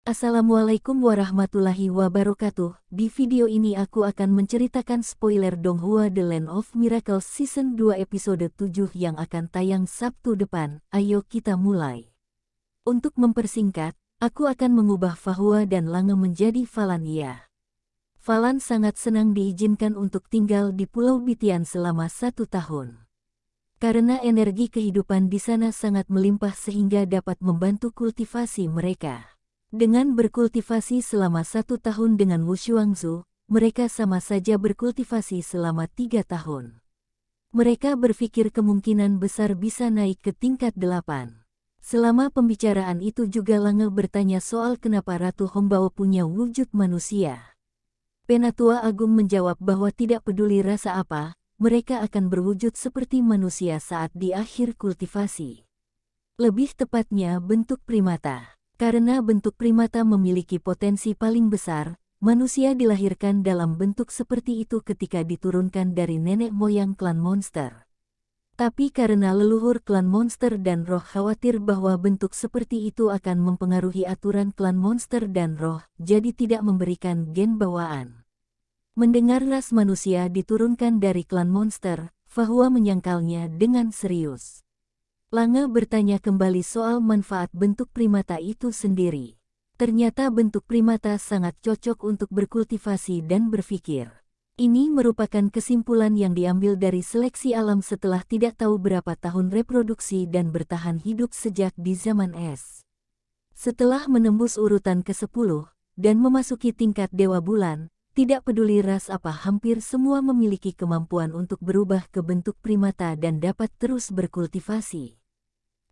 Assalamualaikum warahmatullahi wabarakatuh. Di video ini aku akan menceritakan spoiler Donghua The Land of Miracles Season 2 episode 7 yang akan tayang Sabtu depan. Ayo kita mulai. Untuk mempersingkat, aku akan mengubah Fahua dan Lange menjadi Falan ya. Falan sangat senang diizinkan untuk tinggal di Pulau Bitian selama 1 tahun. Karena energi kehidupan di sana sangat melimpah sehingga dapat membantu kultivasi mereka. Dengan berkultivasi selama 1 tahun dengan Wushuangzu, mereka sama saja berkultivasi selama 3 tahun. Mereka berpikir kemungkinan besar bisa naik ke tingkat 8. Selama pembicaraan itu juga Lange bertanya soal kenapa Ratu Hongbao punya wujud manusia. Penatua Agung menjawab bahwa tidak peduli rasa apa, mereka akan berwujud seperti manusia saat di akhir kultivasi. Lebih tepatnya bentuk primata. Karena bentuk primata memiliki potensi paling besar, manusia dilahirkan dalam bentuk seperti itu ketika diturunkan dari nenek moyang klan monster. Tapi karena leluhur klan monster dan roh khawatir bahwa bentuk seperti itu akan mempengaruhi aturan klan monster dan roh, jadi tidak memberikan gen bawaan. Mendengar ras manusia diturunkan dari klan monster, Fahua menyangkalnya dengan serius. Lange bertanya kembali soal manfaat bentuk primata itu sendiri. Ternyata bentuk primata sangat cocok untuk berkultivasi dan berpikir. Ini merupakan kesimpulan yang diambil dari seleksi alam setelah tidak tahu berapa tahun reproduksi dan bertahan hidup sejak di zaman es. Setelah menembus urutan ke-10 dan memasuki tingkat Dewa Bulan, tidak peduli ras apa hampir semua memiliki kemampuan untuk berubah ke bentuk primata dan dapat terus berkultivasi.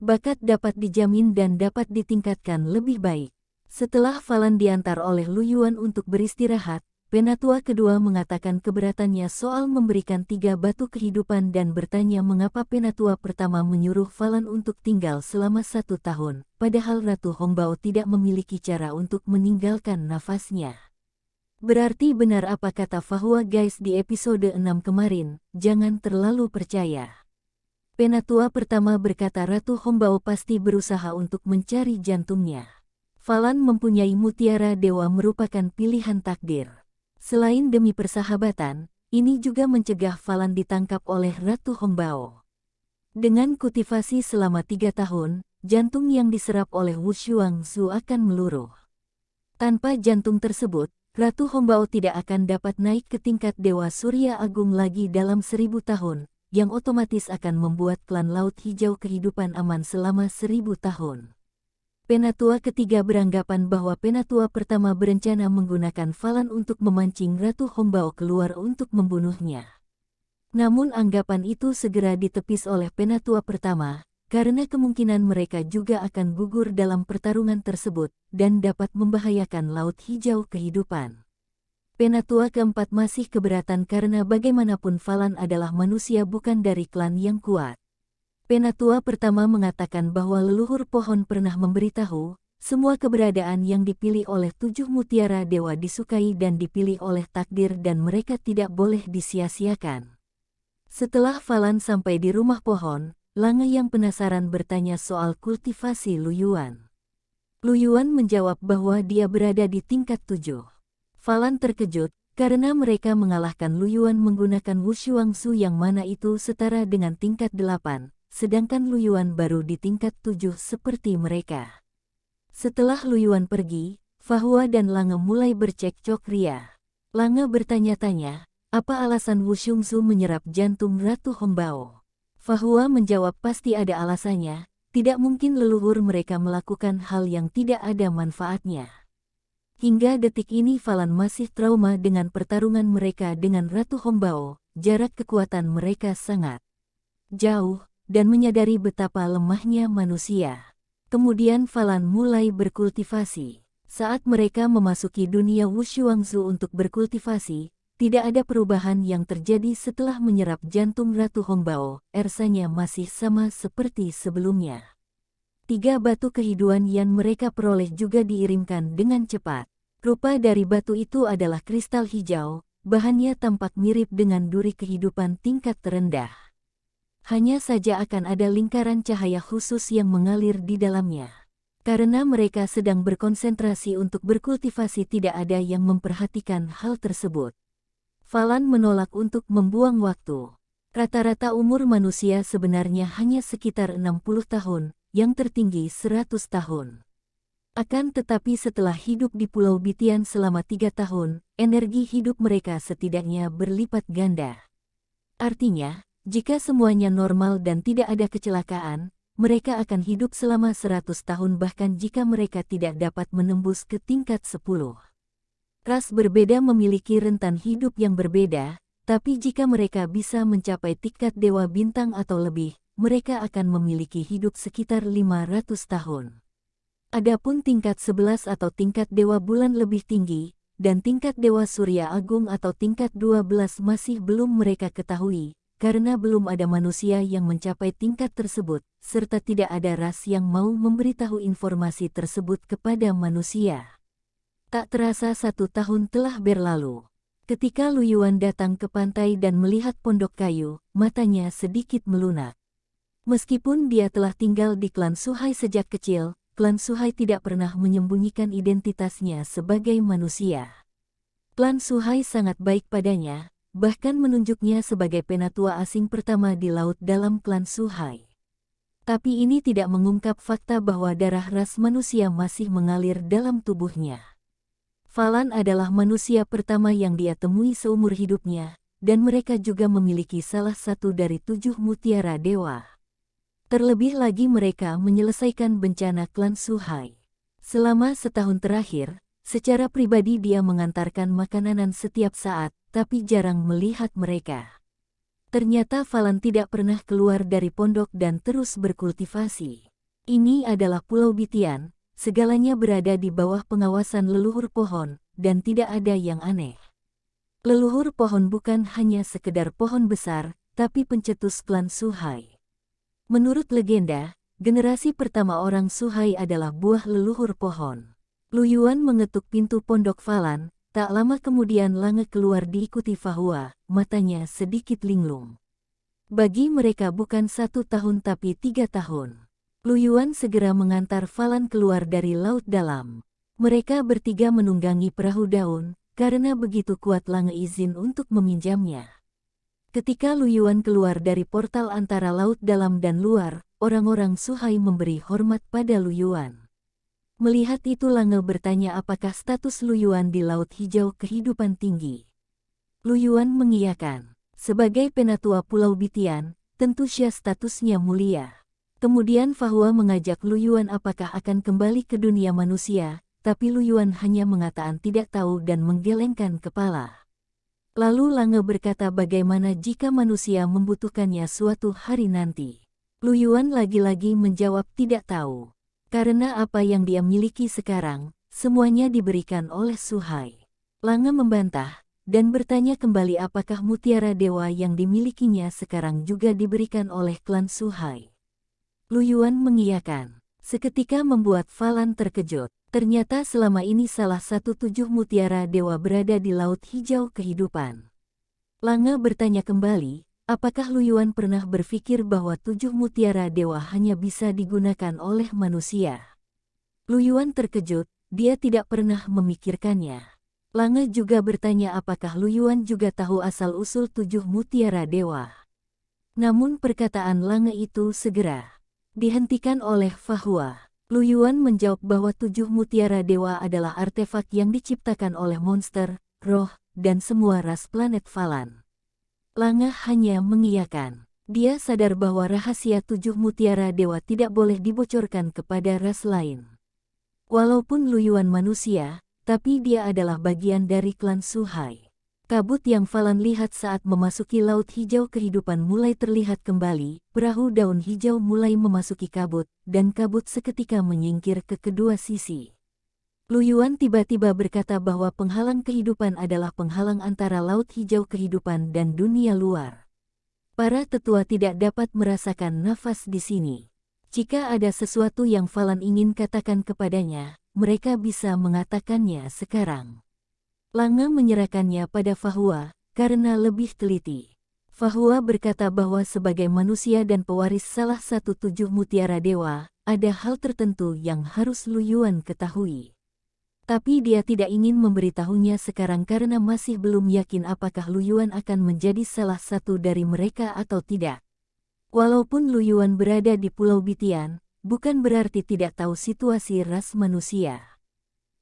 Bakat dapat dijamin dan dapat ditingkatkan lebih baik. Setelah Falan diantar oleh Lu Yuan untuk beristirahat, penatua kedua mengatakan keberatannya soal memberikan 3 batu kehidupan dan bertanya mengapa penatua pertama menyuruh Falan untuk tinggal selama 1 tahun, padahal Ratu Hongbao tidak memiliki cara untuk meninggalkan nafasnya. Berarti benar apa kata Fahua guys di episode 6 kemarin, jangan terlalu percaya. Penatua pertama berkata Ratu Hongbao pasti berusaha untuk mencari jantungnya. Falan mempunyai mutiara dewa merupakan pilihan takdir. Selain demi persahabatan, ini juga mencegah Falan ditangkap oleh Ratu Hongbao. Dengan kultivasi selama 3 tahun, jantung yang diserap oleh Wushuangzu akan meluruh. Tanpa jantung tersebut, Ratu Hongbao tidak akan dapat naik ke tingkat Dewa Surya Agung lagi dalam 1000 tahun. Yang otomatis akan membuat klan Laut Hijau kehidupan aman selama 1000 tahun. Penatua ketiga beranggapan bahwa penatua pertama berencana menggunakan Falan untuk memancing Ratu Hongbao keluar untuk membunuhnya. Namun anggapan itu segera ditepis oleh penatua pertama, karena kemungkinan mereka juga akan gugur dalam pertarungan tersebut dan dapat membahayakan Laut Hijau kehidupan. Penatua keempat masih keberatan karena bagaimanapun Falan adalah manusia bukan dari klan yang kuat. Penatua pertama mengatakan bahwa leluhur pohon pernah memberitahu, semua keberadaan yang dipilih oleh 7 mutiara dewa disukai dan dipilih oleh takdir dan mereka tidak boleh disia-siakan. Setelah Falan sampai di rumah pohon, Lange yang penasaran bertanya soal kultivasi Lu Yuan. Lu Yuan menjawab bahwa dia berada di tingkat 7. Falan terkejut, karena mereka mengalahkan Lu Yuan menggunakan Wushuangzu yang mana itu setara dengan tingkat 8, sedangkan Lu Yuan baru di tingkat 7 seperti mereka. Setelah Lu Yuan pergi, Fahua dan Lange mulai bercekcok ria. Lange bertanya-tanya, apa alasan Wushuangzu menyerap jantung Ratu Hongbao? Fahua menjawab pasti ada alasannya, tidak mungkin leluhur mereka melakukan hal yang tidak ada manfaatnya. Hingga detik ini Falan masih trauma dengan pertarungan mereka dengan Ratu Hongbao, jarak kekuatan mereka sangat jauh, dan menyadari betapa lemahnya manusia. Kemudian Falan mulai berkultivasi. Saat mereka memasuki dunia Wushuangzu untuk berkultivasi, tidak ada perubahan yang terjadi setelah menyerap jantung Ratu Hongbao, rasanya masih sama seperti sebelumnya. 3 batu kehidupan yang mereka peroleh juga diirimkan dengan cepat. Rupa dari batu itu adalah kristal hijau, bahannya tampak mirip dengan duri kehidupan tingkat terendah. Hanya saja akan ada lingkaran cahaya khusus yang mengalir di dalamnya. Karena mereka sedang berkonsentrasi untuk berkultivasi, tidak ada yang memperhatikan hal tersebut. Falan menolak untuk membuang waktu. Rata-rata umur manusia sebenarnya hanya sekitar 60 tahun, yang tertinggi 100 tahun. Akan tetapi setelah hidup di Pulau Bitian selama 3 tahun, energi hidup mereka setidaknya berlipat ganda. Artinya, jika semuanya normal dan tidak ada kecelakaan, mereka akan hidup selama 100 tahun bahkan jika mereka tidak dapat menembus ke tingkat 10. Ras berbeda memiliki rentan hidup yang berbeda, tapi jika mereka bisa mencapai tingkat dewa bintang atau lebih, mereka akan memiliki hidup sekitar 500 tahun. Adapun tingkat 11 atau tingkat dewa bulan lebih tinggi, dan tingkat dewa surya agung atau tingkat 12 masih belum mereka ketahui, karena belum ada manusia yang mencapai tingkat tersebut, serta tidak ada ras yang mau memberitahu informasi tersebut kepada manusia. Tak terasa 1 tahun telah berlalu. Ketika Lu Yuan datang ke pantai dan melihat pondok kayu, matanya sedikit melunak. Meskipun dia telah tinggal di klan Suhai sejak kecil, klan Suhai tidak pernah menyembunyikan identitasnya sebagai manusia. Klan Suhai sangat baik padanya, bahkan menunjuknya sebagai penatua asing pertama di laut dalam klan Suhai. Tapi ini tidak mengungkap fakta bahwa darah ras manusia masih mengalir dalam tubuhnya. Falan adalah manusia pertama yang dia temui seumur hidupnya, dan mereka juga memiliki salah satu dari 7 mutiara dewa. Terlebih lagi mereka menyelesaikan bencana klan Suhai. Selama setahun terakhir, secara pribadi dia mengantarkan makanan setiap saat, tapi jarang melihat mereka. Ternyata Falan tidak pernah keluar dari pondok dan terus berkultivasi. Ini adalah Pulau Bitian, segalanya berada di bawah pengawasan leluhur pohon, dan tidak ada yang aneh. Leluhur pohon bukan hanya sekedar pohon besar, tapi pencetus klan Suhai. Menurut legenda, generasi pertama orang Suhai adalah buah leluhur pohon. Lu Yuan mengetuk pintu pondok Falan. Tak lama kemudian Lange keluar diikuti Fahua, matanya sedikit linglung. Bagi mereka bukan 1 tahun tapi 3 tahun. Lu Yuan segera mengantar Falan keluar dari laut dalam. Mereka bertiga menunggangi perahu daun, karena begitu kuat Lange izin untuk meminjamnya. Ketika Lu Yuan keluar dari portal antara laut dalam dan luar, orang-orang Suhai memberi hormat pada Lu Yuan. Melihat itu Lange bertanya apakah status Lu Yuan di Laut Hijau kehidupan tinggi. Lu Yuan mengiyakan. Sebagai penatua Pulau Bitian, tentu Syah statusnya mulia. Kemudian Fahua mengajak Lu Yuan apakah akan kembali ke dunia manusia, tapi Lu Yuan hanya mengatakan tidak tahu dan menggelengkan kepala. Lalu Lange berkata bagaimana jika manusia membutuhkannya suatu hari nanti. Lu Yuan lagi-lagi menjawab tidak tahu. Karena apa yang dia miliki sekarang, semuanya diberikan oleh Suhai. Lange membantah, dan bertanya kembali apakah mutiara dewa yang dimilikinya sekarang juga diberikan oleh klan Suhai. Lu Yuan mengiyakan. Seketika membuat Falan terkejut. Ternyata selama ini salah satu 7 mutiara dewa berada di Laut Hijau kehidupan. Lange bertanya kembali, apakah Lu Yuan pernah berpikir bahwa 7 mutiara dewa hanya bisa digunakan oleh manusia? Lu Yuan terkejut, dia tidak pernah memikirkannya. Lange juga bertanya apakah Lu Yuan juga tahu asal-usul 7 mutiara dewa. Namun perkataan Lange itu segera dihentikan oleh Fahua. Lu Yuan menjawab bahwa 7 mutiara dewa adalah artefak yang diciptakan oleh monster, roh, dan semua ras planet Falan. Lange hanya mengiyakan. Dia sadar bahwa rahasia 7 mutiara dewa tidak boleh dibocorkan kepada ras lain. Walaupun Lu Yuan manusia, tapi dia adalah bagian dari klan Suhai. Kabut yang Falan lihat saat memasuki Laut Hijau kehidupan mulai terlihat kembali, perahu daun hijau mulai memasuki kabut, dan kabut seketika menyingkir ke kedua sisi. Lu Yuan tiba-tiba berkata bahwa penghalang kehidupan adalah penghalang antara Laut Hijau kehidupan dan dunia luar. Para tetua tidak dapat merasakan nafas di sini. Jika ada sesuatu yang Falan ingin katakan kepadanya, mereka bisa mengatakannya sekarang. Lange menyerahkannya pada Fahua, karena lebih teliti. Fahua berkata bahwa sebagai manusia dan pewaris salah satu 7 mutiara dewa, ada hal tertentu yang harus Lu Yuan ketahui. Tapi dia tidak ingin memberitahunya sekarang karena masih belum yakin apakah Lu Yuan akan menjadi salah satu dari mereka atau tidak. Walaupun Lu Yuan berada di Pulau Bitian, bukan berarti tidak tahu situasi ras manusia.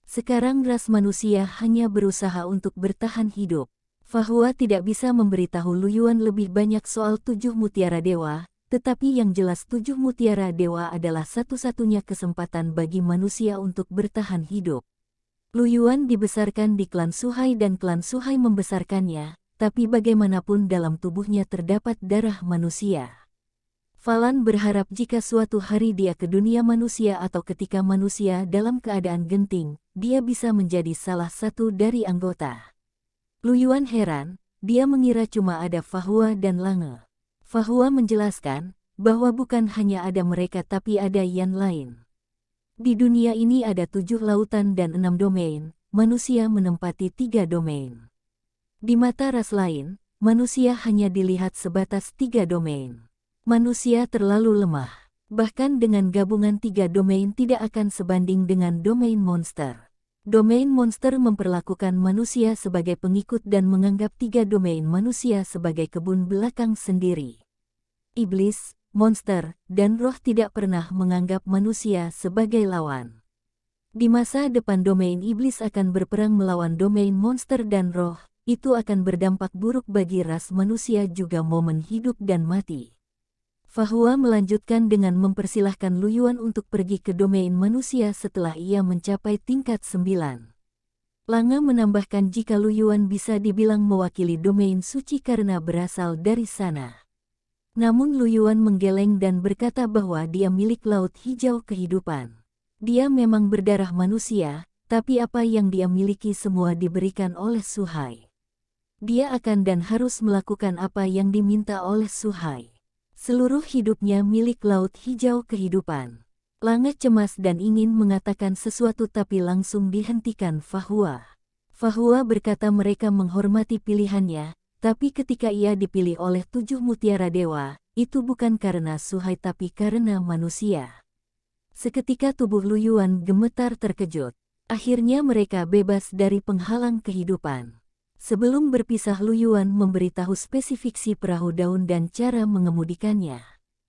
Sekarang ras manusia hanya berusaha untuk bertahan hidup. Fahua tidak bisa memberitahu Lu Yuan lebih banyak soal 7 mutiara dewa, tetapi yang jelas 7 mutiara dewa adalah satu-satunya kesempatan bagi manusia untuk bertahan hidup. Lu Yuan dibesarkan di klan Suhai dan klan Suhai membesarkannya, tapi bagaimanapun dalam tubuhnya terdapat darah manusia. Falan berharap jika suatu hari dia ke dunia manusia atau ketika manusia dalam keadaan genting, dia bisa menjadi salah satu dari anggota. Lu Yuan heran, dia mengira cuma ada Fahua dan Lange. Fahua menjelaskan bahwa bukan hanya ada mereka tapi ada yang lain. Di dunia ini ada 7 lautan dan 6 domain, manusia menempati 3 domain. Di mata ras lain, manusia hanya dilihat sebatas 3 domain. Manusia terlalu lemah. Bahkan dengan gabungan 3 domain tidak akan sebanding dengan domain monster. Domain monster memperlakukan manusia sebagai pengikut dan menganggap 3 domain manusia sebagai kebun belakang sendiri. Iblis, monster, dan roh tidak pernah menganggap manusia sebagai lawan. Di masa depan domain iblis akan berperang melawan domain monster dan roh, itu akan berdampak buruk bagi ras manusia juga momen hidup dan mati. Fahua melanjutkan dengan mempersilahkan Lu Yuan untuk pergi ke domain manusia setelah ia mencapai tingkat 9. Lange menambahkan jika Lu Yuan bisa dibilang mewakili domain suci karena berasal dari sana. Namun Lu Yuan menggeleng dan berkata bahwa dia milik laut hijau kehidupan. Dia memang berdarah manusia, tapi apa yang dia miliki semua diberikan oleh Suhai. Dia akan dan harus melakukan apa yang diminta oleh Suhai. Seluruh hidupnya milik laut hijau kehidupan. Lange cemas dan ingin mengatakan sesuatu tapi langsung dihentikan Fahua. Fahua berkata mereka menghormati pilihannya, tapi ketika ia dipilih oleh 7 mutiara dewa, itu bukan karena Suhai tapi karena manusia. Seketika tubuh Lu Yuan gemetar terkejut. Akhirnya mereka bebas dari penghalang kehidupan. Sebelum berpisah Lu Yuan memberitahu spesifikasi perahu daun dan cara mengemudikannya.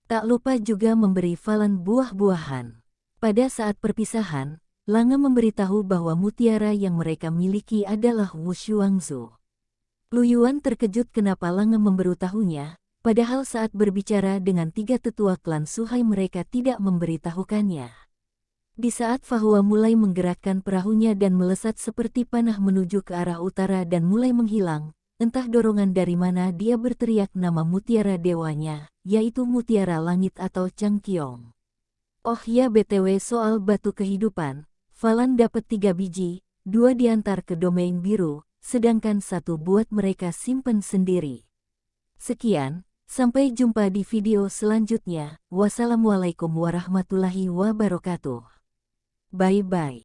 Tak lupa juga memberi Falan buah-buahan. Pada saat perpisahan, Lange memberitahu bahwa mutiara yang mereka miliki adalah Wushuangzu. Lu Yuan terkejut kenapa Lange memberitahunya, padahal saat berbicara dengan 3 tetua klan Suhai mereka tidak memberitahukannya. Di saat Fahua mulai menggerakkan perahunya dan melesat seperti panah menuju ke arah utara dan mulai menghilang, entah dorongan dari mana dia berteriak nama mutiara dewanya, yaitu mutiara langit atau Changqiong. Oh ya BTW soal batu kehidupan, Falan dapat 3 biji, 2 diantar ke domain biru, sedangkan 1 buat mereka simpen sendiri. Sekian, sampai jumpa di video selanjutnya. Wassalamualaikum warahmatullahi wabarakatuh. Bye-bye.